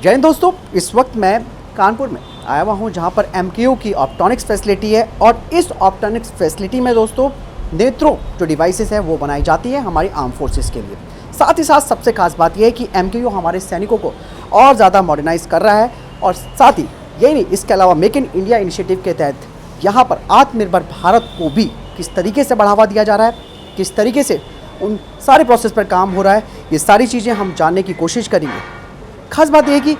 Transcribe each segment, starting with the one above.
जय हिंद दोस्तों, इस वक्त मैं कानपुर में आया हुआ हूँ जहाँ पर MKO की ऑप्टोनिक्स फैसिलिटी है। और इस ऑप्टोनिक्स फैसिलिटी में दोस्तों नेत्रों जो डिवाइसेस है वो बनाई जाती है हमारी आर्म फोर्सेस के लिए। साथ ही साथ सबसे खास बात यह है कि MKO हमारे सैनिकों को और ज़्यादा मॉडर्नाइज कर रहा है। और साथ ही यही नहीं, इसके अलावा मेक इन इंडिया इनिशिएटिव के तहत यहाँ पर आत्मनिर्भर भारत को भी किस तरीके से बढ़ावा दिया जा रहा है, किस तरीके से उन सारे प्रोसेस पर काम हो रहा है, ये सारी चीज़ें हम जानने की कोशिश करेंगे। खास बात यह है कि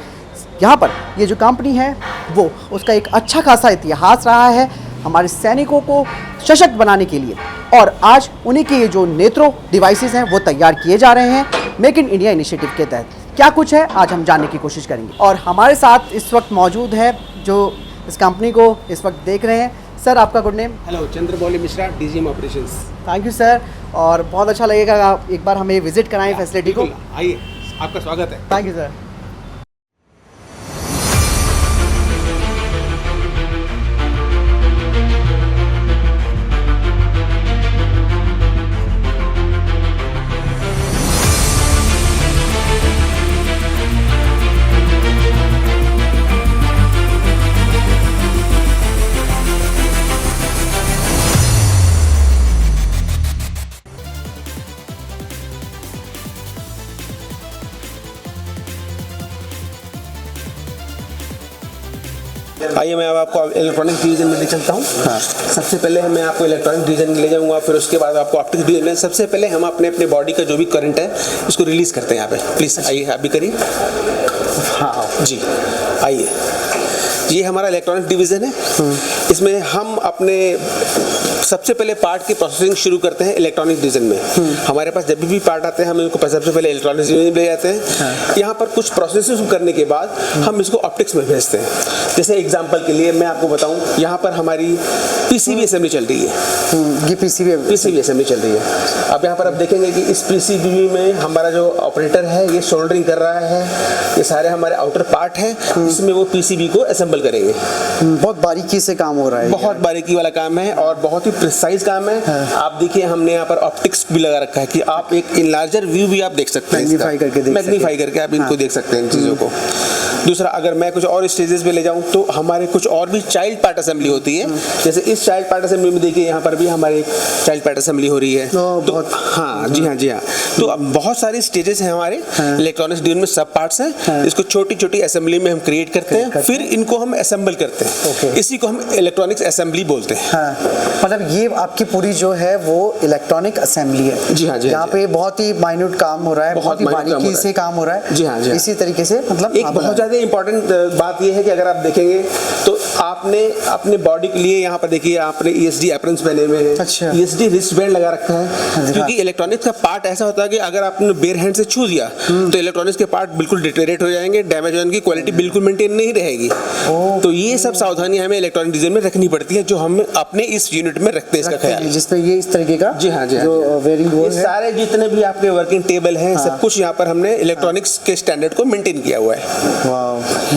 यहाँ पर ये जो कंपनी है वो उसका एक अच्छा खासा इतिहास रहा है हमारे सैनिकों को सशक्त बनाने के लिए। और आज उन्हीं के ये जो नेत्रो डिवाइसेस हैं वो तैयार किए जा रहे हैं मेक इन इंडिया इनिशिएटिव के तहत। क्या कुछ है आज हम जानने की कोशिश करेंगे। और हमारे साथ इस वक्त मौजूद है जो इस कंपनी को इस वक्त देख रहे हैं। सर, आपका good name? Hello, Chandramouli Mishra, DGM operations. Thank you sir, और बहुत अच्छा लगेगा आप एक बार हमें विजिट कराएं फैसिलिटी को। आइए, आपका स्वागत है। Thank you sir. आइए, मैं अब आपको इलेक्ट्रॉनिक डिवीजन में ले चलता हूँ। हाँ। सबसे पहले मैं आपको इलेक्ट्रॉनिक डिवीजन में ले जाऊँगा, फिर उसके बाद आपको ऑप्टिक्स डिवीजन में। सबसे पहले हम अपने बॉडी का जो भी करंट है उसको रिलीज़ करते हैं यहाँ पे। प्लीज़ आइए, आप भी करिए। हाँ जी, आइए। ये हमारा इलेक्ट्रॉनिक डिवीज़न है। इसमें हम अपने सबसे पहले पार्ट की प्रोसेसिंग शुरू करते हैं इलेक्ट्रॉनिक डिवीज़न में। हमारे पास जब भी पार्ट आते हैं हम इनको सबसे पहले इलेक्ट्रॉनिक डिवीज़न में ले जाते हैं। यहाँ पर कुछ प्रोसेसिंग करने के बाद हम इसको ऑप्टिक्स में भेजते हैं। जैसे एग्जांपल के लिए मैं आपको बताऊँ, यहाँ पर हमारी PCB असेंबली चल रही है। ये PCB असेंबली चल रही है। अब यहाँ पर आप देखेंगे कि इस PCB में हमारा जो ऑपरेटर है ये सोल्डरिंग कर रहा है। ये सारे हमारे आउटर पार्ट है जिसमें वो PCB को असेंबल करेंगे। बहुत बारीकी से काम हो रहा है, बहुत बारीकी वाला काम है और बहुत ही प्रिसाइज काम है। आप देखिए, हमने यहाँ पर ऑप्टिक्स भी लगा रखा है कि आप एक इनलार्जर व्यू भी आप देख सकते हैं, मैग्नीफाई करके आप इनको देख सकते हैं इन चीज़ों को। दूसरा, अगर मैं कुछ और स्टेजेस पे ले जाऊँ तो हमारे कुछ और भी चाइल्ड पार्ट असेंबली होती है। जैसे इस चाइल्ड पार्ट असेंबली में देखिए, यहाँ पर भी हमारी चाइल्ड पार्ट असेंबली हो रही है। तो हाँ जी हाँ। तो अब बहुत सारे स्टेजेस हैं हमारे इलेक्ट्रॉनिक्स डिवीजन में, सब पार्ट्स हैं। इसको छोटी छोटी असेंबली में हम क्रिएट करते हैं, फिर इनको हम असेंबल करते हैं। इसी को हम इलेक्ट्रॉनिक्स असेंबली बोलते हैं। मतलब ये आपकी पूरी जो है वो इलेक्ट्रॉनिक असेंबली है। जी हाँ जी। यहाँ पे बहुत ही माइन्यूट काम हो रहा है, बहुत ही बारीकी से काम हो रहा है। जी हाँ जी। इसी तरीके से मतलब एक बहुत ज़्यादा इंपॉर्टेंट बात यह है कि अगर आप देखेंगे तो आपने अपने बॉडी के लिए यहाँ पर देखिए, आपने ESD एप्रन्स पहने हुए हैं। अच्छा। ESD रिस्ट बैंड लगा रखा है, क्योंकि इलेक्ट्रॉनिक्स का पार्ट ऐसा होता है कि अगर आपने बेयर हैंड से छू दिया तो इलेक्ट्रॉनिक्स के पार्ट बिल्कुल डिटेरिएट हो जाएंगे, डैमेज हो जाएंगे, क्वालिटी बिल्कुल मेंटेन नहीं रहेगी। तो ये सब सावधानी हमें इलेक्ट्रॉनिक डिजाइन में रखनी पड़ती है, जो हम अपने इस यूनिट में रखते हैं इसका ख्याल। जिसमें ये इस तरीके का जी हाँ जी, जो वेयरिंग बोर्ड है, सारे जितने भी आपके वर्किंग टेबल हैं, सब कुछ यहाँ पर हमने इलेक्ट्रॉनिक्स के स्टैंडर्ड को मेंटेन किया हुआ है। वाह,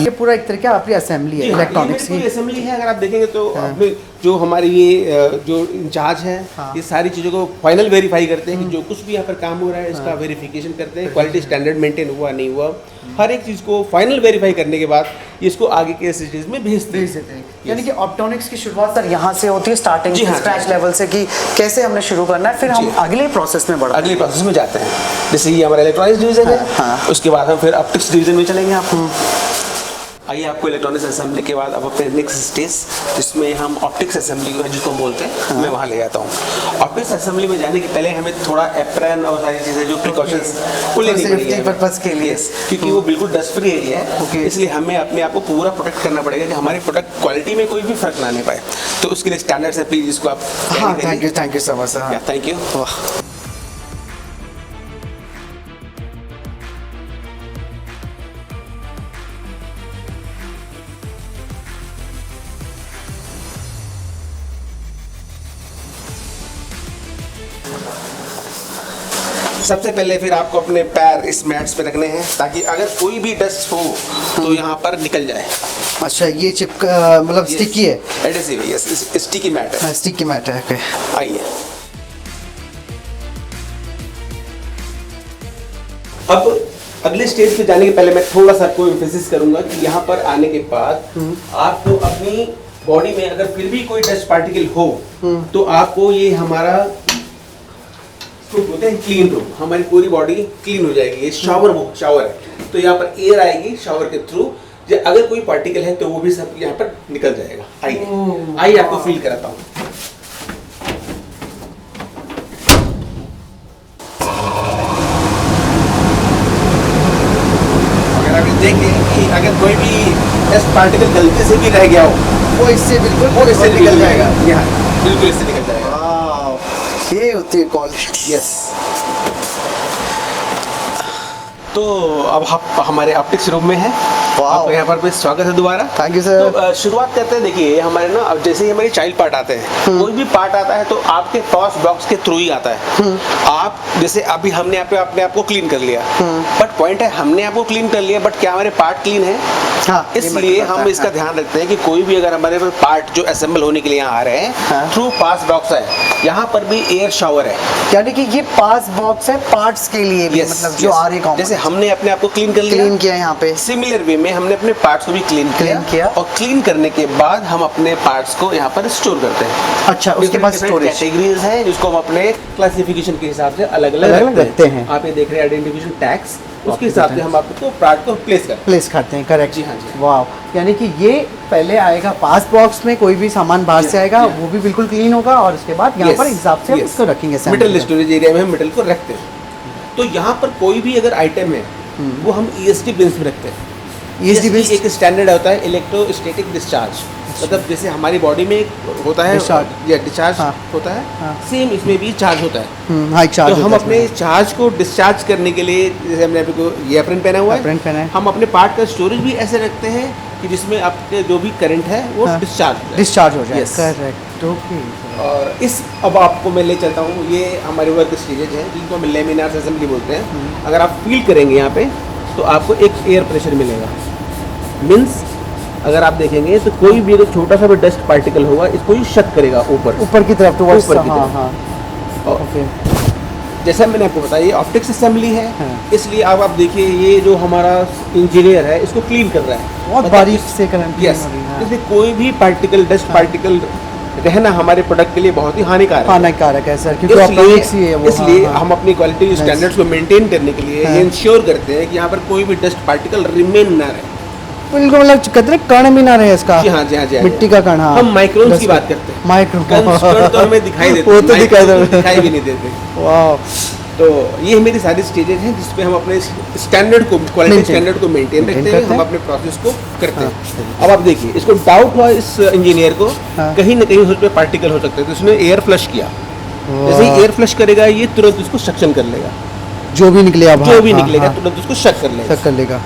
ये पूरा एक तरीके का आपकी असेंबली है इलेक्ट्रॉनिक्स की। असेंबली है। अगर आप देखेंगे तो अपने जो हमारी ये जो इंचार्ज है, ये सारी चीज़ों को फाइनल वेरीफाई करते हैं कि जो कुछ भी यहाँ पर काम हो रहा है इसका वेरिफिकेशन करते हैं, क्वालिटी स्टैंडर्ड मेंटेन हुआ नहीं हुआ, हर एक चीज़ को फाइनल वेरीफाई करने के बाद इसको आगे के स्टेज में भेज देते हैं। यानी कि ऑप्टोनिक्स की शुरुआत सर यहाँ से होती है, स्टार्टिंग स्क्रैच लेवल से, कि कैसे हमने शुरू करना है, फिर हम अगले प्रोसेस में बढ़ते हैं, अगले प्रोसेस में जाते हैं। जैसे ये हमारा इलेक्ट्रॉनिक्स डिवीजन है, उसके बाद हम फिर ऑप्टिक्स डिवीजन में चलेंगे। आपको आइए, आपको इलेक्ट्रॉनिक्स असेंबली के बाद अब अपने नेक्स्ट स्टेज जिसमें हम ऑप्टिक्स असेंबली को जिसको बोलते हैं, मैं वहाँ ले जाता हूँ। ऑप्टिक्स असेंबली में जाने के पहले हमें थोड़ा एप्रन और सारी चीज़ें जो प्रिकॉशंस वो लेनी पड़ेगी पर्पस के लिए, क्योंकि वो बिल्कुल डस्ट फ्री एरिया है। इसलिए हमें अपने आप को पूरा प्रोटेक्ट करना पड़ेगा कि हमारे प्रोडक्ट क्वालिटी में कोई भी फर्क ना आने पाए। तो उसके लिए स्टैंडर्ड है, प्लीज इसको आप। Thank you so much sir. Thank you. सबसे पहले फिर आपको अपने पैर इस मैट्स पे रखने हैं ताकि अगर कोई भी डस्ट हो तो यहाँ पर निकल जाए। अच्छा, ये चिपका मतलब स्टिकी है, एडहेसिव है। यस, स्टिकी मैट है। स्टिकी मैट है। ओके, आइए। अब अगले स्टेज पे जाने के पहले मैं थोड़ा सा आपको एम्फेसिस करूंगा कि यहाँ पर आने के बाद आपको अपनी बॉडी में अगर फिर भी कोई डस्ट पार्टिकल हो तो आपको ये हमारा इसको बोलते हैं क्लीन रूम, हमारी पूरी बॉडी क्लीन हो जाएगी। ये शावर है, तो यहाँ पर एयर आएगी शावर के थ्रू, अगर कोई पार्टिकल है तो वो भी सब यहाँ पर निकल जाएगा। आइए आपको फील कराता हूँ। अगर आप देखें कि अगर कोई भी डस्ट पार्टिकल गलती से भी रह गया हो वो इससे बिल्कुल निकल जाएगा। यहाँ बिल्कुल इससे निकल जाएगा। ये होती है क्वालिटी। यस। तो अब हम हमारे ऑप्टिक्स रूम में है। आपका यहाँ पर स्वागत है दोबारा। Thank you sir. तो शुरुआत करते हैं। देखिए हमारे ना, अब जैसे ही हमारे चाइल्ड पार्ट आते हैं, कोई भी पार्ट आता है तो आपके टॉस बॉक्स के थ्रू ही आता है। आप जैसे अभी हमने अपने आप को क्लीन कर लिया, बट पॉइंट है हमने आपको क्लीन कर लिया, बट क्या हमारे पार्ट क्लीन है? हाँ, इसलिए हम इसका ध्यान रखते हैं कि कोई भी अगर हमारे पार्ट जो असेंबल होने के लिए यहाँ आ रहे हैं, थ्रू पास बॉक्स है, यहाँ पर भी एयर शावर है। यानी कि ये पास बॉक्स है पार्ट्स के लिए भी, मतलब जो आ रहे जैसे हमने अपने आप को क्लीन कर लिया, क्लीन किया यहाँ पे, सिमिलर वे में हमने अपने पार्ट्स को भी क्लीन किया और क्लीन करने के बाद हम अपने पार्ट्स को यहाँ पर स्टोर करते हैं। अच्छा, उसके बाद स्टोरेज कैटेगरीज हैं जिसको हम अपने क्लासिफिकेशन के हिसाब से अलग अलग रखते हैं। आप ये देख रहे हैं आइडेंटिफिकेशन टैग्स, उसके हिसाब से हम आपको पार्ट को प्लेस करते हैं। करेक्ट जी हाँ जी। वाह, यानी कि ये पहले आएगा पास बॉक्स में, कोई भी सामान बाहर से आएगा वो भी बिल्कुल क्लीन होगा, और उसके बाद यहाँ पर हिसाब से हम इसको रखेंगे। मेटल स्टोरेज एरिया में हम मेटल को रखते हैं। तो यहाँ पर कोई भी अगर आइटम है वो हम ESD बिन्स में रखते हैं। ESD एक स्टैंडर्ड होता है, इलेक्ट्रोस्टैटिक डिस्चार्ज। मतलब जैसे हमारी बॉडी में होता है डिस्चार्ज होता है, सेम इसमें भी चार्ज होता है। तो हम अपने चार्ज को डिस्चार्ज करने के लिए, जैसे हमने अभी को ये एप्रन पहना हुआ है, हम अपने पार्ट का स्टोरेज भी ऐसे रखते हैं कि जिसमें आपके जो भी करंट है वो डिस्चार्ज हो जाए। Correct, okay. और अब आपको मैं ले चलता हूँ, ये हमारे वर्क स्टेजेज हैं जिनको हम लेमिनार असेंबली बोलते हैं। अगर आप फील करेंगे यहाँ पे तो आपको एक एयर प्रेशर मिलेगा। मीन्स अगर आप देखेंगे तो कोई भी अगर छोटा सा भी डस्ट पार्टिकल होगा, इसको ही शक करेगा ऊपर की तरफ, ओके। जैसा मैंने आपको बताया ये ऑप्टिक्स असेंबली है, इसलिए अब आप देखिए ये जो हमारा इंजीनियर है इसको क्लीन कर रहा है बहुत बारीक से। यस, इसलिए कोई भी पार्टिकल, डस्ट पार्टिकल रहना हमारे प्रोडक्ट के लिए बहुत ही हानिकारक है सर, क्योंकि इसलिए हम अपनी क्वालिटी स्टैंडर्ड्स को मेंटेन करने के लिए इंश्योर करते हैं कि यहाँ पर कोई भी डस्ट पार्टिकल रिमेन ना रहे। बिल्कुल, मतलब कहते हैं कण भी ना रहे इसका। जी हाँ, मिट्टी का कण। हम माइक्रोन की बात करते हैं। माइक्रोन तो हमें दिखाई देते, वो तो दिखाई भी नहीं देते। वाह। तो ये मेरी सारी स्टेजेज हैं जिसपे हम अपने स्टैंडर्ड को, क्वालिटी स्टैंडर्ड को मेंटेन रखते हैं, हम अपने प्रोसेस को करते हैं। अब आप देखिए, इसको डाउट हुआ इस इंजीनियर को कहीं ना कहीं उस पर पार्टिकल हो सकते हैं, तो उसने एयर फ्लश किया। जैसे ही एयर फ्लश करेगा ये तुरंत उसको सक्शन कर लेगा, जो भी निकलेगा तुरंत उसको शक कर लेगा।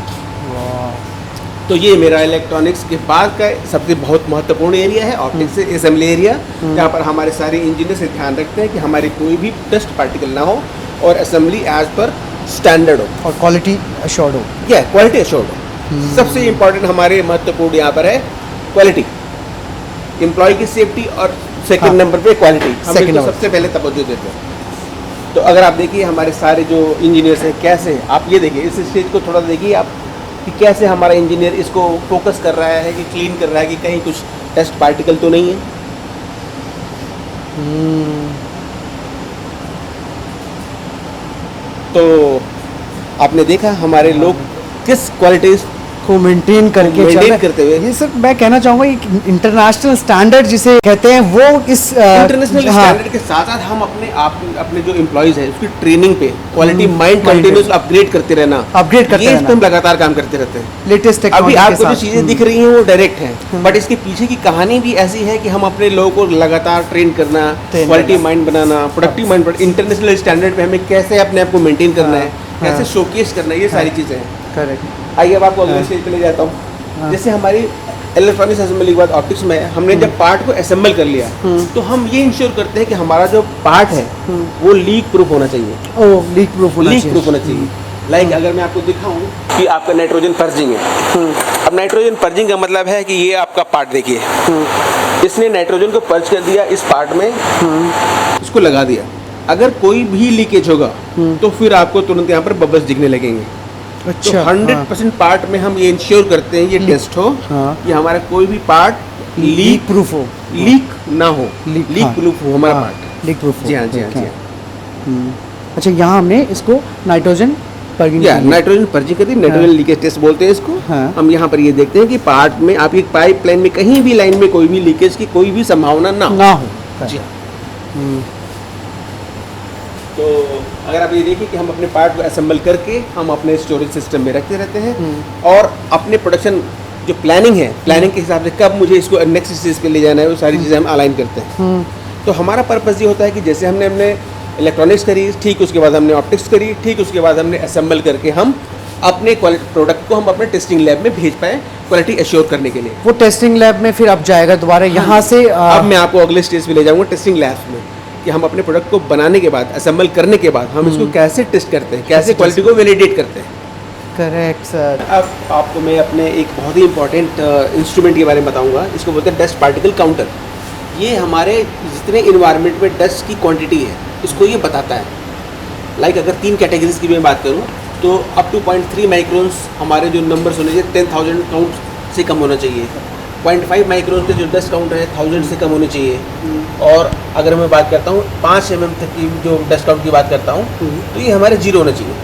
तो ये मेरा इलेक्ट्रॉनिक्स के बाद का सबसे बहुत महत्वपूर्ण एरिया है, ऑप्टिक्स असेंबली एरिया, जहाँ पर हमारे सारे इंजीनियर से ध्यान रखते हैं कि हमारी कोई भी डस्ट पार्टिकल ना हो और असेंबली एज पर स्टैंडर्ड हो और क्वालिटी अश्योर्ड हो। क्वालिटी अश्योर्ड हो। सबसे इम्पोर्टेंट हमारे महत्वपूर्ण यहाँ पर है क्वालिटी, एम्प्लॉय की सेफ्टी, और सेकंड नंबर पे क्वालिटी हम सबसे पहले तवज्जो देते हैं। तो अगर आप देखिए हमारे सारे जो इंजीनियर्स हैं कैसे, आप ये देखिए इस स्टेज को थोड़ा देखिए आप कि कैसे हमारा इंजीनियर इसको फोकस कर रहा है, कि क्लीन कर रहा है कि कहीं कुछ डस्ट पार्टिकल तो नहीं है। तो आपने देखा हमारे लोग किस क्वालिटी को मेंटेन करते हुए, ये सर मैं कहना चाहूँगा इंटरनेशनल स्टैंडर्ड जिसे कहते हैं वो इस इंटरनेशनल स्टैंडर्ड के साथ साथ हम अपने जो एम्प्लॉइज हैं उसकी ट्रेनिंग पे क्वालिटी माइंड कंटिन्यूस अपग्रेड करते रहना, ये हम लगातार काम करते रहते हैं। लेटेस्ट टेक्नोलॉजी, अभी आपको जो चीजें दिख रही हैं वो डायरेक्ट हैं, बट इसके पीछे की कहानी भी ऐसी है कि हम अपने लोगों को लगातार ट्रेन करना, क्वालिटी माइंड बनाना, प्रोडक्टिव माइंड, इंटरनेशनल स्टैंडर्ड पे हमें कैसे अपने आप को मेंटेन करना है, कैसे शोकेस करना है, ये सारी चीजें हैं। करेक्ट। आइए अब आपको अगले स्टेज पे ले जाता हूँ। जैसे हमारी इलेक्ट्रॉनिक्स असेंबली के बाद ऑप्टिक्स में हमने जब पार्ट को असेंबल कर लिया तो हम ये इंश्योर करते हैं कि हमारा जो पार्ट है वो लीक प्रूफ होना चाहिए। लीक प्रूफ होना चाहिए। लाइक अगर मैं आपको दिखाऊं कि आपका नाइट्रोजन पर्जिंग है, अब नाइट्रोजन पर्जिंग का मतलब है कि ये आपका पार्ट देखिए, इसने नाइट्रोजन को पर्ज कर दिया इस पार्ट में, इसको लगा दिया। अगर कोई भी लीकेज होगा तो फिर आपको तुरंत यहाँ पर बबल्स दिखने लगेंगे। अच्छा, तो 100% पार्ट में हम ये इंश्योर करते हैं ये टेस्ट हो हाँ। कि हमारा कोई भी पार्ट लीक प्रूफ हो, लीक ना हो, लीक हाँ। प्रूफ हो हमारा हाँ, पार्ट। लीक प्रूफ हो। जी हाँ, जी हाँ, ठीक जी है। हाँ। अच्छा, यहाँ हमने इसको नाइट्रोजन पर्गिंग या के लिए- नाइट्रोजन पर्जी करती, नाइट्रोजन लीकेज टेस्ट बोलते हैं इसको। हाँ। हम यहाँ पर ये देखते हैं कि पार्ट में आपकी पाइप लाइन में कहीं भी लाइन में कोई भी लीकेज की कोई भी संभावना ना हो। ना हो। जी हाँ। हम्म, तो अगर आप ये देखिए कि हम अपने पार्ट को असेंबल करके हम अपने स्टोरेज सिस्टम में रखते रहते हैं और अपने प्रोडक्शन जो प्लानिंग है, प्लानिंग के हिसाब से कब मुझे इसको नेक्स्ट स्टेज पे ले जाना है, वो सारी चीज़ें हम अलाइन करते हैं। तो हमारा पर्पस ये होता है कि जैसे हमने इलेक्ट्रॉनिक्स करी, ठीक उसके बाद हमने ऑप्टिक्स करी, ठीक उसके बाद हमने असेंबल करके हम अपने क्वालिटी प्रोडक्ट को हम अपने टेस्टिंग लैब में भेज पाए क्वालिटी एश्योर करने के लिए। वो टेस्टिंग लैब में फिर अब जाएगा दोबारा यहाँ से अब मैं आपको अगले स्टेज पे ले जाऊंगा टेस्टिंग लैब में, कि हम अपने प्रोडक्ट को बनाने के बाद, असेंबल करने के बाद हम इसको कैसे टेस्ट करते हैं, कैसे क्वालिटी को वैलिडेट करते हैं। Correct sir. अब आपको मैं अपने एक बहुत ही इंपॉर्टेंट इंस्ट्रूमेंट के बारे में बताऊंगा, इसको बोलते हैं डस्ट पार्टिकल काउंटर। ये हमारे जितने इन्वायरमेंट में डस्ट की क्वांटिटी है इसको ये बताता है। लाइक अगर 3 कैटेगरीज की मैं बात करूँ तो अप टू 0.3 माइक्रोन्स हमारे जो नंबर्स होने चाहिए 10,000 काउंट से कम होना चाहिए। 0.5 माइक्रोन के जो डस्ट काउंट है 1000 से कम होने चाहिए। और अगर मैं बात करता हूँ 5 mm तक की जो डस्ट काउंट की बात करता हूँ तो ये हमारे 0 होना चाहिए।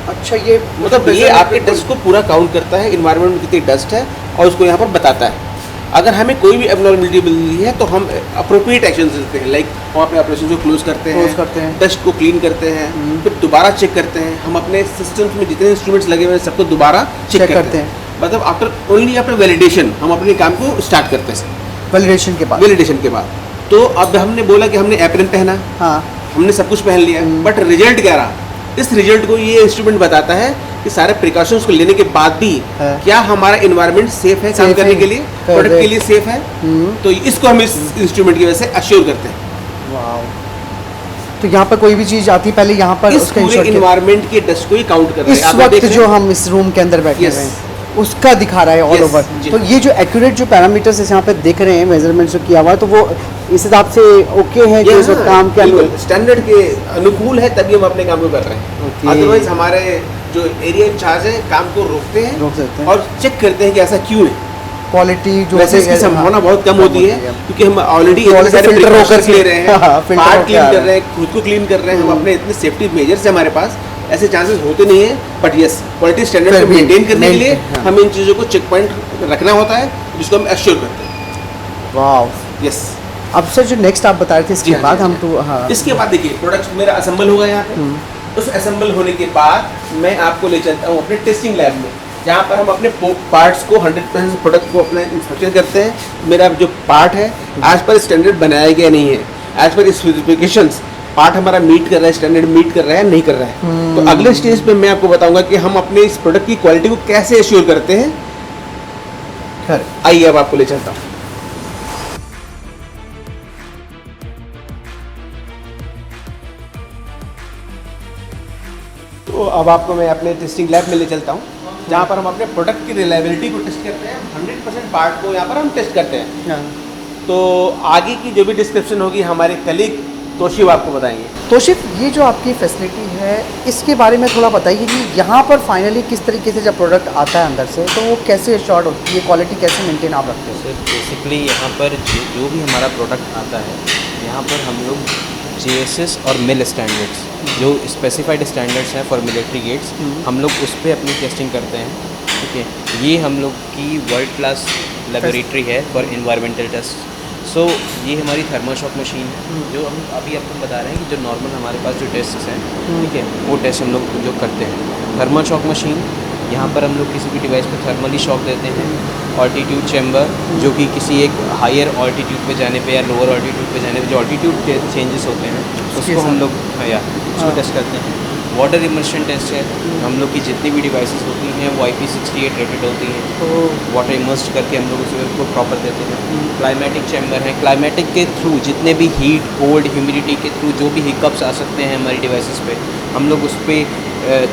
अच्छा, ये मतलब ये आपके डस्ट को पूरा काउंट करता है, इन्वायरमेंट में कितनी डस्ट है और उसको यहाँ पर बताता है। अगर हमें कोई भी एबनॉर्मलिटी मिलती है तो हम अप्रोप्रिएट एक्शन लेते हैं। लाइक हम अपने ऑपरेशन को क्लोज करते हैं, डस्ट को क्लीन करते हैं, फिर दोबारा चेक करते हैं। हम अपने सिस्टम्स में जितने इंस्ट्रूमेंट्स लगे हुए हैं सबको दोबारा चेक करते हैं। मतलब आफ्टर ओनली आफ्टर वैलिडेशन हम अपने काम को स्टार्ट करते हैं। वैलिडेशन के बाद, वैलिडेशन के बाद तो अब हमने बोला कि हमने एप्रन पहना, हाँ, हमने सब कुछ पहन लिया, बट रिजल्ट क्या रहा? इस रिजल्ट को ये इंस्ट्रूमेंट बताता है कि सारे प्रिकॉशंस को लेने के बाद भी क्या हमारा इन्वायरमेंट सेफ है काम करने के लिए, प्रोडक्ट के लिए सेफ है। तो इसको हम इस इंस्ट्रूमेंट की वजह से अश्योर करते हैं। वाओ। तो यहाँ पर कोई भी चीज़ आती है पहले यहाँ पर इस उसका पूरे इन्वायरमेंट के डस्ट को ही काउंट कर रहे हैं। इस आप देख वक्त रहे जो हैं? हम इस रूम के अंदर बैठे Yes. हुए हैं उसका दिखा रहा है ऑल Yes, ओवर। जी। तो ये जो एक्यूरेट जो पैरामीटर्स यहाँ पे दिख रहे हैं, मेजरमेंट जो किया हुआ है, तो वो इस हिसाब से ओके है कि इस वक्त काम के स्टैंडर्ड के अनुकूल है, तभी हम अपने काम को कर रहे हैं। Okay. अदरवाइज हमारे जो एरिया इंचार्ज है काम को रोकते हैं, रोक सकते हैं। और चेक करते हैं कि ऐसा क्यों है। क्वालिटी जो वैसे इसकी संभावना बहुत कम होती है क्योंकि हम ऑलरेडी इतने सारे filter precautions होकर ले रहे हैं, filter पार्ट होकर क्लीन आ कर रहा रहे हैं, खुद को क्लीन कर रहे हैं, हम अपने इतने सेफ्टी मेजर्स है हमारे पास, ऐसे चांसेस होते नहीं है। बट यस, क्वालिटी स्टैंडर्ड फिर को भी मेंटेन करने के लिए हाँ। हमें इन चीज़ों को चेक पॉइंट रखना होता है, जिसको हम एश्योर करते हैं। वाओ। यस। अब सर जो नेक्स्ट आप बता रहे थे इसके जी हाँ, बाद जी हम हाँ। तो हाँ, इसके बाद देखिए प्रोडक्ट मेरा असेंबल होगा यहाँ पे। उस असेंबल होने के बाद मैं आपको ले चलता हूँ अपने टेस्टिंग लैब में, जहाँ पर हम अपने पार्ट्स को 100% प्रोडक्ट को अपना इंस्पेक्शन करते हैं। मेरा जो पार्ट है एज पर स्टैंडर्ड बनाया गया नहीं है, एज पर स्पेसिफिकेशंस पार्ट हमारा मीट कर रहा है, स्टैंडर्ड मीट कर रहा है नहीं कर रहा है। तो अगले स्टेज पे मैं आपको बताऊंगा कि हम अपने इस प्रोडक्ट की क्वालिटी को कैसे एश्योर करते हैं। खैर, आइए अब आपको ले चलता हूँ। तो अब आपको मैं अपने टेस्टिंग लैब में ले चलता हूँ, जहाँ पर हम अपने प्रोडक्ट की रिलायबिलिटी को टेस्ट करते हैं। 100% पार्ट को यहाँ पर हम टेस्ट करते हैं। हाँ। तो आगे की जो भी डिस्क्रिप्शन होगी हमारे कलीग तोशिब आपको बताएंगे। तोशिब, ये जो आपकी फैसिलिटी है इसके बारे में थोड़ा बताइए कि यहाँ पर फाइनली किस तरीके से जब प्रोडक्ट आता है अंदर से तो वो कैसे एश्योर्ड होती है, क्वालिटी कैसे मेंटेन आप रखते हो? सर बेसिकली यहाँ पर जो भी हमारा प्रोडक्ट आता है, यहाँ पर हम लोग JSS और मिल स्टैंडर्ड्स, जो स्पेसिफाइड स्टैंडर्ड्स हैं फॉर मिलिट्री गेट्स, हम लोग उस पर अपनी टेस्टिंग करते हैं। ठीक है, ये हम लोग की वर्ल्ड क्लास लेबोरेटरी है फॉर इन्वायरमेंटल टेस्ट। सो ये हमारी थर्माशॉक मशीन है, जो हम अभी आपको बता रहे हैं कि जो नॉर्मल हमारे पास जो टेस्ट हैं, ठीक है, वो टेस्ट हम लोग जो करते हैं। थर्माशॉक मशीन, यहाँ पर हम लोग किसी भी डिवाइस पर थर्मली शॉक देते हैं। ऑल्टीट्यूड चैम्बर, जो कि किसी एक हायर ऑल्टीट्यूड पे जाने पे या लोअर ऑल्टीट्यूड पे जाने पे जो ऑल्टीट्यूड चेंजेस होते हैं उसको हम लोग उसको टेस्ट करते हैं। वाटर इमर्शन टेस्ट है, हम लोग की जितनी भी डिवाइसेस होती हैं वो IP68 रेटेड होती हैं, तो वाटर इमर्स्ड करके हम लोग उसको प्रॉपर देते हैं। क्लाइमेटिक चैम्बर है, क्लाइमेटिक के थ्रू जितने भी हीट, कोल्ड, ह्यूमिडिटी के थ्रू जो भी हिकअप्स आ सकते हैं हमारी डिवाइसेस पे, हम लोग उस पर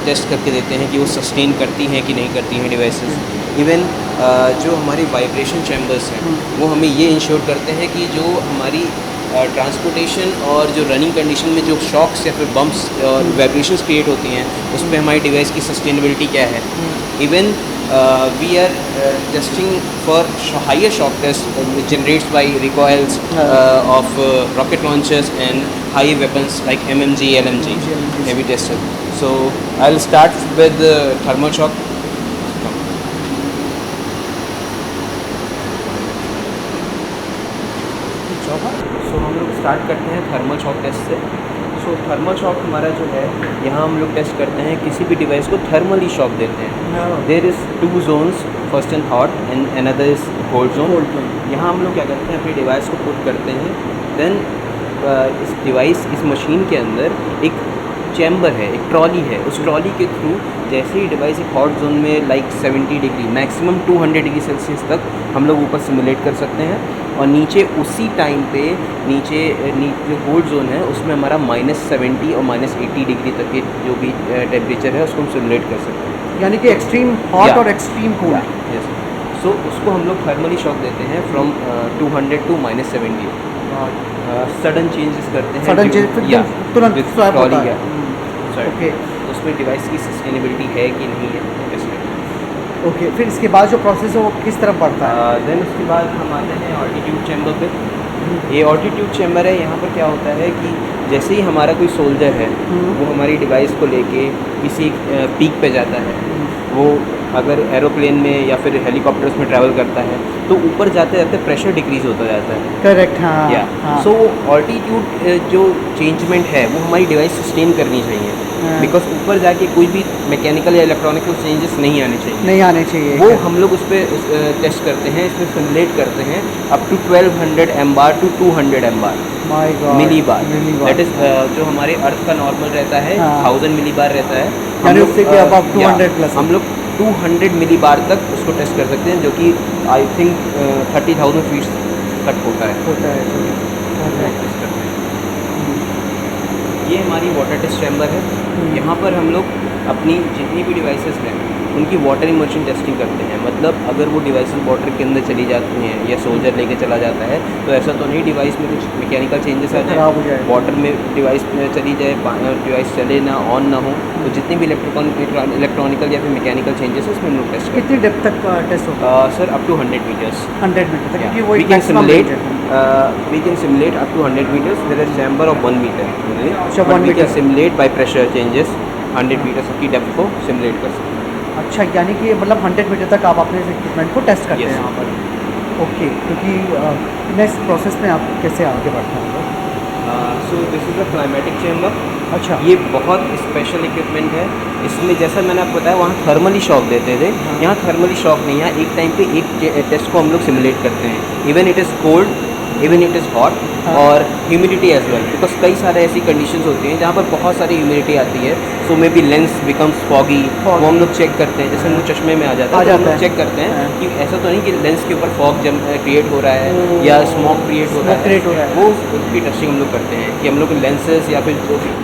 टेस्ट करके देते हैं कि वो सस्टेन करती हैं कि नहीं करती हैं डिवाइसेस। इवन जो हमारी वाइब्रेशन चैम्बर्स हैं वो हमें ये इंश्योर करते हैं कि जो हमारी ट्रांसपोर्टेशन और जो रनिंग कंडीशन में जो शॉक्स या फिर बम्प्स और वाइब्रेशंस क्रिएट होती हैं उस पर हमारी डिवाइस की सस्टेनेबिलिटी क्या है. Even we are testing for higher shock test generates by recoils of rocket launchers and high weapons like MMG, LMG heavy tested. So I'll start with thermal shock. सो हम लोग स्टार्ट करते हैं thermal shock test से. सो thermal shock हमारा जो है यहाँ हम लोग टेस्ट करते हैं किसी भी डिवाइस को थर्मली शॉक देते हैं. There is 2 zones, first and hot and another is cold zone. यहाँ हम लोग क्या करते हैं अपनी डिवाइस को पुट करते हैं. देन इस डिवाइस इस मशीन के अंदर एक चैम्बर है, एक ट्रॉली है. उस ट्रॉली के थ्रू जैसे ही डिवाइस एक हॉट जोन में like 70 degree maximum 200 degree Celsius तक हम लोग ऊपर सिमुलेट कर सकते हैं. और नीचे उसी टाइम पे नीचे जो कोल्ड जोन है उसमें हमारा -70 और -80 डिग्री तक के जो भी टेम्परेचर है उसको हम सिमुलेट कर सकते हैं. यानी कि एक्सट्रीम हॉट और एक्सट्रीम कूल. यस. सो उसको हम लोग थर्मली शॉक देते हैं फ्रॉम 200 टू -70. सडन चेंजेस करते हैं. सडन चेंज तुरंत स्वैप होता है. ओके. उसमें डिवाइस की सस्टेनेबिलिटी है कि नहीं है. ओके. फिर इसके बाद जो प्रोसेस है वो किस तरफ बढ़ता है? देन उसके बाद हम आते हैं ऑल्टीट्यूड चैम्बर पे. ये ऑल्टीट्यूड चैम्बर है. यहाँ पर क्या होता है कि जैसे ही हमारा कोई सोल्जर है वो हमारी डिवाइस को लेके किसी पीक पे जाता है. वो अगर एरोप्लेन में या फिर हेलीकॉप्टर्स में ट्रैवल करता है तो ऊपर जाते जाते प्रेशर डिक्रीज होता जाता है. करेक्ट. हाँ. सो ऑल्टीट्यूड जो चेंजमेंट है वो हमारी डिवाइस सस्टेन करनी चाहिए. बिकॉज ऊपर जाके कोई भी मैकेनिकल या इलेक्ट्रॉनिकल चेंजेस नहीं आने चाहिए. वो हम लोग उस पर टेस्ट करते हैं. इसमें सिमुलेट करते हैं up to 1200 MBAR to 200 MBAR millibar. That is जो हमारे अर्थ का नॉर्मल रहता है 1000 मिलीबार रहता है. हम लोग 200 मिलीबार तक उसको टेस्ट कर सकते हैं जो कि आई थिंक 30,000 फीट तक होता है. ये हमारी वाटर टेस्ट चैम्बर है. यहाँ पर हम लोग अपनी जितनी भी डिवाइसेस हैं उनकी वाटर इमर्शन टेस्टिंग करते हैं. मतलब अगर वो डिवाइसेस वाटर के अंदर चली जाती हैं या सोल्जर लेके चला जाता है तो ऐसा तो नहीं डिवाइस में कुछ मैकेनिकल चेंजेस आ जाए, वाटर में डिवाइस में चली जाए, डिवाइस चले ना, ऑन ना हो. तो जितनी भी इलेक्ट्रॉनिकल या फिर मैकेनिकल चेंजेस उसमें हम लोग टेस्ट करते हैं. कितनी डेप्थ तक टेस्ट होता है? Sir up to 100 metres. 100 metre तक. We can simulate up to 100 meters. There is chamber of 1 meter. अच्छा, 1 We can meter. simulate by pressure changes 100 meters की डेप्थ को सिमुलेट कर सकते हैं. अच्छा, यानी कि मतलब 100 मीटर तक आप अपने इक्विपमेंट को टेस्ट करते हैं Yes. यहाँ पर. ओके. क्योंकि नेक्स्ट प्रोसेस में आप कैसे आगे बढ़ते हैं? So this is the climatic chamber. अच्छा. ये बहुत स्पेशल इक्विपमेंट है. इसमें जैसा मैंने आपको बताया वहाँ थर्मली शॉक देते थे. यहाँ थर्मली शॉक नहीं है. एक टाइम पे एक टेस्ट को हम लोग सिमुलेट करते हैं. Even it is cold, even it is hot और ह्यूमिडिटी एज वेल. बिकॉज कई सारे ऐसी कंडीशंस होती हैं जहाँ पर बहुत सारी ह्यूमिडिटी आती है. So maybe lens becomes foggy. वो हम लोग चेक करते हैं. जैसे हम लोग चश्मे में आ जाता है तो हम लोग चेक करते हैं कि ऐसा तो नहीं कि लेंस के ऊपर फॉग क्रिएट हो रहा है या स्मोक क्रिएट हो रहा है. वो उसकी टेस्टिंग हम लोग करते हैं कि हम लोग लेंसेज या फिर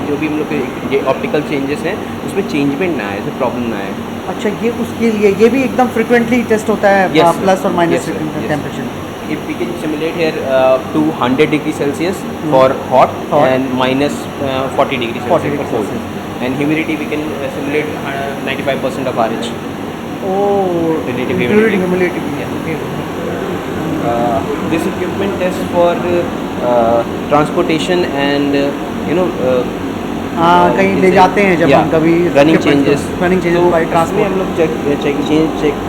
जो भी हम लोग के ऑप्टिकल चेंजेस हैं उसमें चेंजमेंट ना आए, प्रॉब्लम ना आए. अच्छा, ये उसके लिए ये भी एकदम फ्रिक्वेंटली टेस्ट होता है. Yes, प्लस और minus yes, sir. Yes. Temperature. If we can simulate here to 100 degree Celsius for hot and minus 40 degree Celsius for cold. And humidity we can simulate 95% of RH. Oh, Relative humidity. This equipment tests for transportation and हाँ, कहीं ले जाते हैं जब हम कभी running changes. तो bye transport हम लोग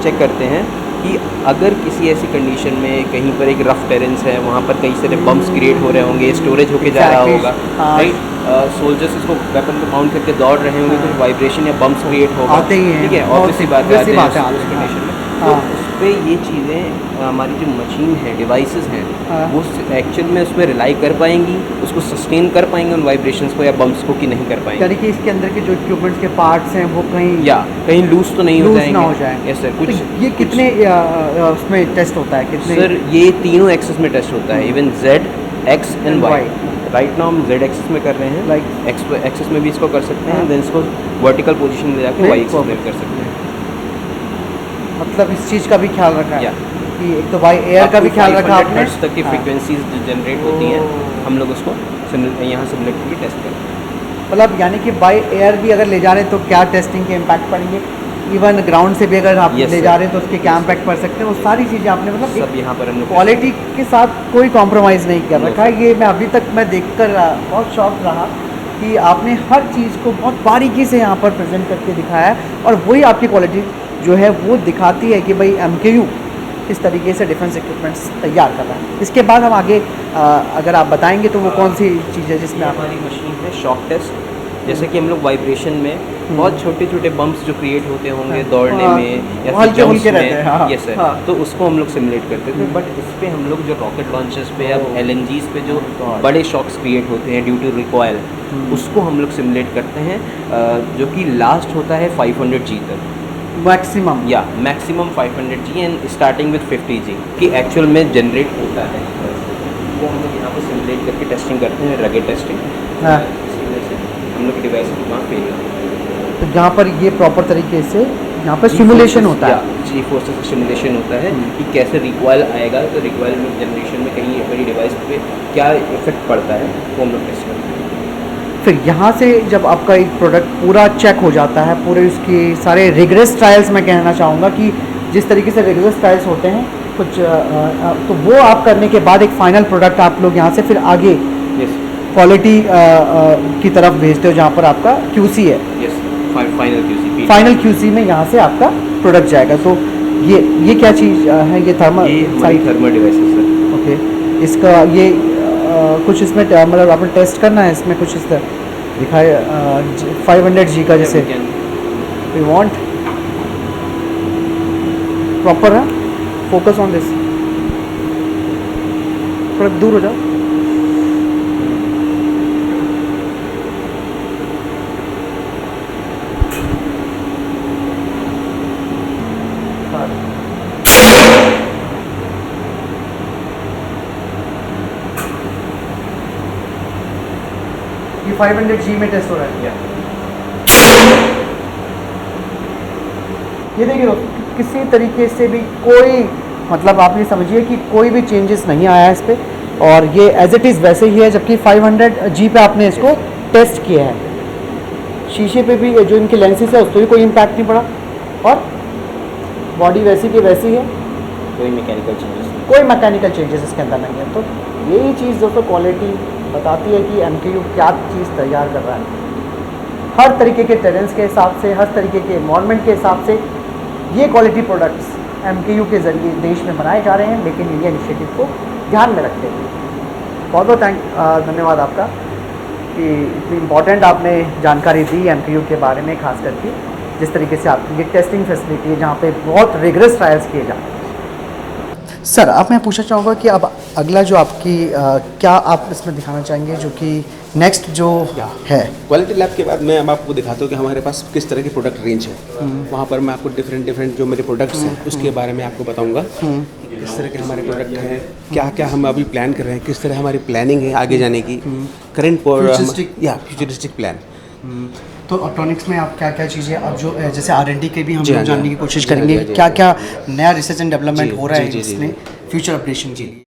चेक करते हैं कि अगर किसी ऐसी कंडीशन में कहीं पर एक रफ टेरेंस है, वहाँ पर कई सारे बम्प्स क्रिएट हो रहे होंगे, स्टोरेज होके जा रहा होगा, राइट. सोल्जर्स इसको वेपन पे माउंट करके दौड़ रहे होंगे, कुछ वाइब्रेशन या बम्प्स क्रिएट होगा. आते ही हैं. ठीक है. ऑब्वियसली बात है उस कंडीशन में. तो हाँ. उस पर ये चीज़ें हमारी जो मशीन है, डिवाइसेस हैं, वो एक्चुअल में उसमें रिलाई कर पाएंगी, उसको सस्टेन कर पाएंगे उन वाइब्रेशंस को या बम्प्स को कि नहीं कर पाएंगे. यानी कि इसके अंदर के जो इक्विपमेंट्स के पार्ट्स हैं वो कहीं लूज तो नहीं हो जाएंगे. ना हो जाए. Yes sir. कुछ ये कितने उसमें टेस्ट होता है? कितने? सर ये तीनों एक्सेस में टेस्ट होता है. Even Z, X and Y. Right now हम Z एक्सेस में कर रहे हैं. लाइक X एक्सेस में भी इसको कर सकते हैं. देन इसको वर्टिकल पोजीशन में जाके Y एक्सेस में कर सकते हैं. मतलब इस चीज़ का भी ख्याल रखा है. कि एक तो बाई एयर का भी ख्याल रखा आपने, हर्ट्ज तक की फ्रीक्वेंसीज जो जनरेट होती हैं हम लोग उसको यहाँ सिमुलेट करके टेस्ट करते हैं। मतलब यानी कि बाई एयर भी अगर ले जा रहे हैं तो क्या टेस्टिंग के इम्पैक्ट पड़ेंगे, इवन ग्राउंड से भी अगर आप Yes, ले sir. जा रहे हैं तो उसके क्या इम्पैक्ट पड़ सकते हैं, वो सारी चीज़ें आपने मतलब सब यहाँ पर हम लोग क्वालिटी के साथ कोई कॉम्प्रोमाइज़ नहीं कर No, रखा है। ये मैं अभी तक मैं देखकर बहुत शॉक रहा कि आपने हर चीज़ को बहुत बारीकी से यहाँ पर प्रेजेंट करके दिखाया है, और वही आपकी क्वालिटी जो है वो दिखाती है कि भाई MKU इस तरीके से डिफेंस इक्विपमेंट्स तैयार कर रहा है। इसके बाद हम आगे अगर आप बताएंगे तो वो कौन सी चीज़ है जिसमें आप हमारी मशीन है शॉक टेस्ट। जैसे कि हम लोग वाइब्रेशन में बहुत छोटे छोटे बम्प्स जो क्रिएट होते होंगे दौड़ने में या फिर जंप्स में, यस सर, तो उसको हम लोग सिमुलेट करते थे। बट इस पे हम लोग जो रॉकेट लॉन्चर्स पे या LNGs पे जो बड़े शॉक्स क्रिएट होते हैं ड्यू टू रिकॉयल, उसको हम लोग सिमुलेट करते हैं, जो कि लास्ट होता है 500 G तक, मैक्सिमम या maximum 500 G and starting with 50 G कि एक्चुअल में जनरेट होता है। वो हम लोग यहाँ पर सिमुलेट करके टेस्टिंग करते हैं, रगेड टेस्टिंग। हाँ। इसी वजह से हम लोग की डिवाइस की वहाँ फेल होती है। तो यहाँ पर ये प्रॉपर तरीके से यहाँ पर सिमुलेशन होता है, जी फोर्सेस का सिमुलेशन होता है कि कैसे रिकॉयल आएगा, तो रिकॉयल में जनरेशन में कहीं हमारी डिवाइस पे क्या इफेक्ट पड़ता है वो हम लोग टेस्ट करते हैं। फिर यहाँ से जब आपका एक प्रोडक्ट पूरा चेक हो जाता है, पूरे उसके सारे रिगरस ट्रायल्स, मैं कहना चाहूँगा कि जिस तरीके से रिगरस ट्रायल्स होते हैं कुछ तो वो आप करने के बाद एक फाइनल प्रोडक्ट आप लोग यहाँ से फिर आगे यस क्वालिटी की तरफ भेजते हो, जहाँ पर आपका QC है, yes final QC, final QC में यहाँ से आपका प्रोडक्ट जाएगा। तो ये क्या चीज़ है, ये thermal thermal devices sir. Okay, इसका ये कुछ इसमें मतलब आपने टेस्ट करना है, इसमें कुछ इस तरह दिखाए 500 G का, जैसे वी वांट प्रॉपर है, फोकस ऑन दिस, थोड़ा दूर हो जाओ। ये 500 G में टेस्ट हो रहा है। ये देखिए दोस्तों, किसी तरीके से भी कोई मतलब आप ये समझिए कि कोई भी चेंजेस नहीं आया है इस पर, और ये एज इट इज़ वैसे ही है, जबकि 500 G पे आपने इसको टेस्ट किया है। शीशे पे भी जो इनके लेंसेज है उस पर भी कोई इम्पैक्ट नहीं पड़ा, और बॉडी वैसी की वैसी है, कोई मैकेनिकल चेंजेस कोई मैकेनिकल चेंजेस इसके अंदर नहीं है। तो यही चीज़ दोस्तों क्वालिटी बताती है कि MKU क्या चीज़ तैयार कर रहा है। हर तरीके के टेरेंस के हिसाब से, हर तरीके के एनवायरनमेंट के हिसाब से ये क्वालिटी प्रोडक्ट्स MKU के ज़रिए देश में बनाए जा रहे हैं, लेकिन इंडिया इनिशिएटिव को ध्यान में रखते हैं। बहुत बहुत धन्यवाद आपका कि इतनी इम्पॉर्टेंट आपने जानकारी दी MKU के बारे में, खास करके जिस तरीके से आपकी ये टेस्टिंग फैसिलिटी है जहाँ पे बहुत रिगरस ट्रायल्स किए जाते हैं। सर, आप मैं पूछना चाहूँगा कि अब अगला जो आपकी क्या आप इसमें दिखाना चाहेंगे, जो कि नेक्स्ट जो है क्वालिटी लैब के बाद मैं अब आपको दिखाता हूँ कि हमारे पास किस तरह की प्रोडक्ट रेंज है। वहाँ पर मैं आपको डिफरेंट जो मेरे प्रोडक्ट्स हैं उसके बारे में आपको बताऊँगा, किस तरह के हमारे प्रोडक्ट हैं, क्या क्या हम अभी प्लान कर रहे हैं, किस तरह हमारी प्लानिंग है आगे जाने की, करेंट फ्यूचरिस्टिक प्लान। तो ऑप्टोनिक्स में आप क्या क्या चीज़ें अब जो जैसे R&D के भी हम जी लोग हाँ, जानने की कोशिश करेंगे, क्या क्या नया रिसर्च एंड डेवलपमेंट हो रहा है इसमें फ्यूचर अपडेशन के लिए।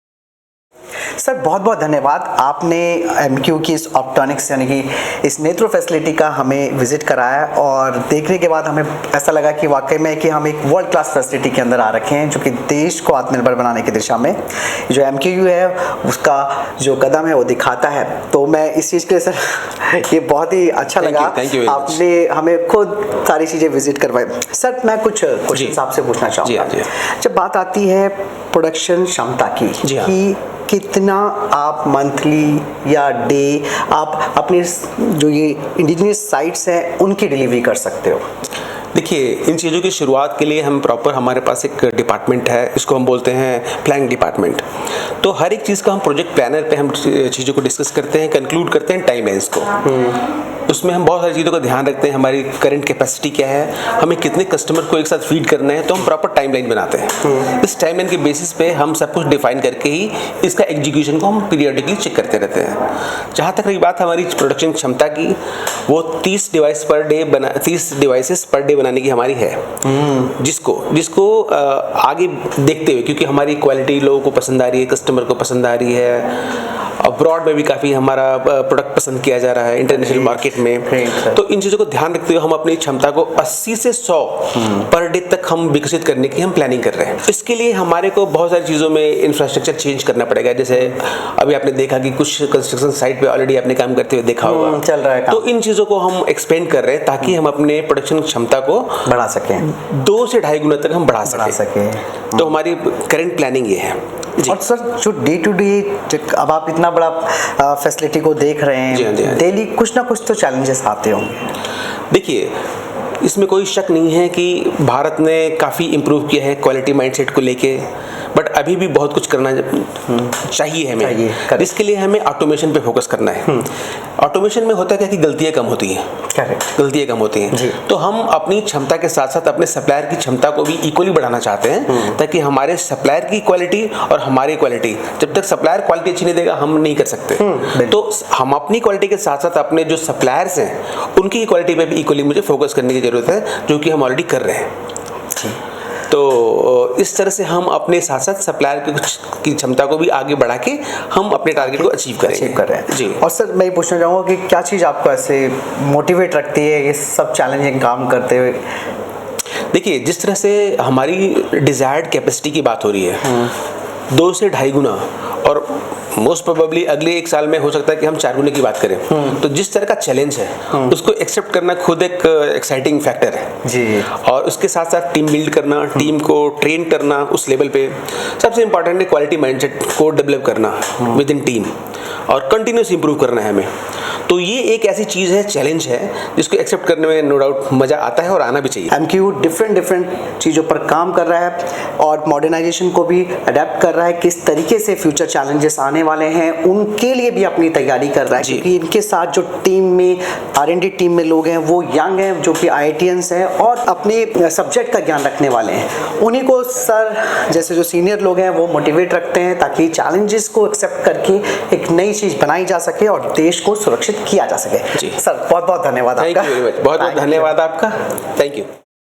सर बहुत बहुत धन्यवाद, आपने MKU की इस ऑप्टोनिक्स यानी कि इस नेत्रो फैसिलिटी का हमें विजिट कराया, और देखने के बाद हमें ऐसा लगा कि वाकई में कि हम एक वर्ल्ड क्लास फैसिलिटी के अंदर आ रखे हैं, जो कि देश को आत्मनिर्भर बनाने की दिशा में जो MKU है उसका जो कदम है वो दिखाता है। तो मैं इस चीज़ के लिए सर ये बहुत ही अच्छा लगा, आपने हमें खुद सारी चीज़ें विजिट करवाई। सर मैं कुछ क्वेश्चन आपसे पूछना चाहूँगा, जब बात आती है प्रोडक्शन क्षमता की, कि कितना आप मंथली या डे आप अपने जो ये इंडिजिनियस साइट्स हैं उनकी डिलीवरी कर सकते हो? देखिए, इन चीज़ों की शुरुआत के लिए हम प्रॉपर हमारे पास एक डिपार्टमेंट है, इसको हम बोलते हैं प्लानिंग डिपार्टमेंट। तो हर एक चीज़ का हम प्रोजेक्ट प्लानर पे हम चीज़ों को डिस्कस करते हैं, कंक्लूड करते हैं टाइमलाइंस को। उसमें हम बहुत सारी चीज़ों का ध्यान रखते हैं। हमारी करंट कैपेसिटी क्या है, हमें कितने कस्टमर को एक साथ फीड करना है, तो हम प्रॉपर टाइमलाइन बनाते हैं। इस टाइमलाइन के बेसिस पे हम सब कुछ डिफाइन करके ही इसका एग्जीक्यूशन को हम पीरियडिकली चेक करते रहते हैं। जहाँ तक रही बात हमारी प्रोडक्शन क्षमता की, वो 30 डिवाइसेस पर डे बनाने की हमारी है, जिसको आगे देखते हुए, क्योंकि हमारी क्वालिटी लोगों को पसंद आ रही है, कस्टमर को पसंद आ रही है, अब्रॉड में भी काफ़ी हमारा प्रोडक्ट पसंद किया जा रहा है इंटरनेशनल मार्केट में। तो इन चीज़ों को ध्यान रखते हुए हम अपनी क्षमता को 80 से 100 पर डे तक हम विकसित करने की हम प्लानिंग कर रहे हैं। इसके लिए हमारे को बहुत सारी चीज़ों में इंफ्रास्ट्रक्चर चेंज करना पड़ेगा। जैसे अभी आपने देखा कि कुछ कंस्ट्रक्शन साइट पे ऑलरेडी आपने काम करते हुए देखा होगा, चल रहा है काम। तो इन चीज़ों को हम एक्सपेंड कर रहे हैं ताकि हम अपने प्रोडक्शन क्षमता को बढ़ा सकें, 2 से 2.5 गुना तक हम बढ़ा सकें। तो हमारी करंट प्लानिंग ये है जी। और सर जो डे टू डे, अब आप इतना बड़ा फैसिलिटी को देख रहे हैं, डेली कुछ ना कुछ तो चैलेंजेस आते होंगे। देखिए, इसमें कोई शक नहीं है कि भारत ने काफ़ी इम्प्रूव किया है क्वालिटी माइंडसेट को लेके, बट अभी भी बहुत कुछ करना चाहिए हमें। इसके लिए हमें ऑटोमेशन पे फोकस करना है। ऑटोमेशन में होता है क्या कि गलतियाँ कम होती हैं, गलतियाँ कम होती हैं, तो हम अपनी क्षमता के साथ साथ अपने सप्लायर की क्षमता को भी इक्वली बढ़ाना चाहते हैं, ताकि हमारे सप्लायर की क्वालिटी और हमारी क्वालिटी, जब तक सप्लायर क्वालिटी अच्छी नहीं देगा हम नहीं कर सकते। तो हम अपनी क्वालिटी के साथ साथ अपने जो सप्लायर्स हैं उनकी क्वालिटी पे भी इक्वली मुझे फोकस करने की जरूरत है, जो कि हम ऑलरेडी कर रहे हैं। तो इस तरह से हम अपने साथ साथ सप्लायर की क्षमता को भी आगे बढ़ा के हम अपने टारगेट को अचीव कर रहे हैं जी। और सर मैं पूछना चाहूँगा कि क्या चीज़ आपको ऐसे मोटिवेट रखती है ये सब चैलेंजिंग काम करते हुए? देखिए, जिस तरह से हमारी डिजायर्ड कैपेसिटी की बात हो रही है, 2 से 2.5 गुना, और मोस्ट प्रोबेबली अगले 1 साल में हो सकता है कि हम 4 गुने की बात करें। तो जिस तरह का चैलेंज है उसको एक्सेप्ट करना खुद एक एक्साइटिंग फैक्टर है जी। और उसके साथ साथ टीम बिल्ड करना, टीम को ट्रेन करना उस लेवल पे, सबसे इंपॉर्टेंट है क्वालिटी माइंडसेट को डेवलप करना विद इन टीम, और कंटिन्यूस इंप्रूव करना है हमें। तो ये एक ऐसी चीज़ है, चैलेंज है, जिसको एक्सेप्ट करने में नो डाउट मज़ा आता है और आना भी चाहिए। MQ डिफरेंट चीज़ों पर काम कर रहा है और मॉडर्नाइजेशन को भी अडेप्ट कर रहा है। किस तरीके से फ्यूचर चैलेंजेस आने वाले हैं उनके लिए भी अपनी तैयारी कर रहा है, क्योंकि इनके साथ जो टीम में R&D टीम में लोग हैं वो यंग हैं, जो कि IITians हैं और अपने सब्जेक्ट का ज्ञान रखने वाले हैं। उन्हीं को सर जैसे जो सीनियर लोग हैं वो मोटिवेट रखते हैं ताकि चैलेंजेस को एक्सेप्ट करके एक नई चीज़ बनाई जा सके और देश को सुरक्षित किया जा सके। सर बहुत बहुत धन्यवाद आपका। बहुत बहुत धन्यवाद आपका। Thank you.